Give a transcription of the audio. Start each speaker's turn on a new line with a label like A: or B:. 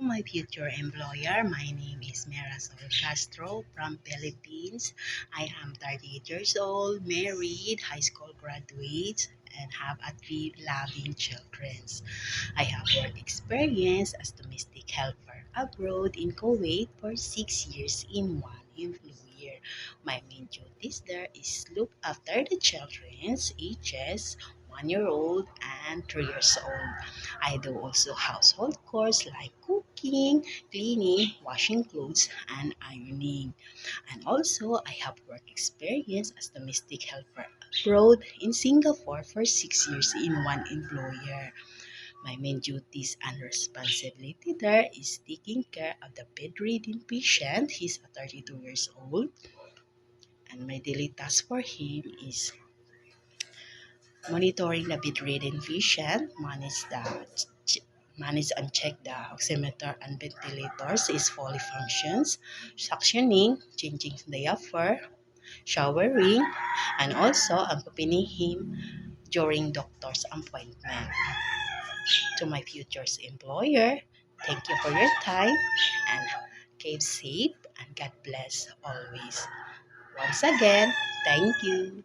A: my future employer. My name is Marisol Castro from Philippines. I am 38 years old, married, high school graduate, and have three loving children. I have work experience as domestic helper abroad in Kuwait for 6 years in one employer. My main duties there is look after the children's ages 1 year old and 3 years old. I do also household chores like cooking, cleaning, washing clothes, and ironing. And also, I have work experience as domestic helper abroad in Singapore for 6 years in one employer. My main duties and responsibility there is taking care of the bedridden patient. He's 32 years old, and my daily task for him is monitoring the bedridden patient, manage and check the oximeter and ventilators is fully functions, suctioning, changing diaphragm, showering, and also accompanying him during doctor's appointment. To my future's employer, thank you for your time and keep safe and God bless always. Once again, thank you.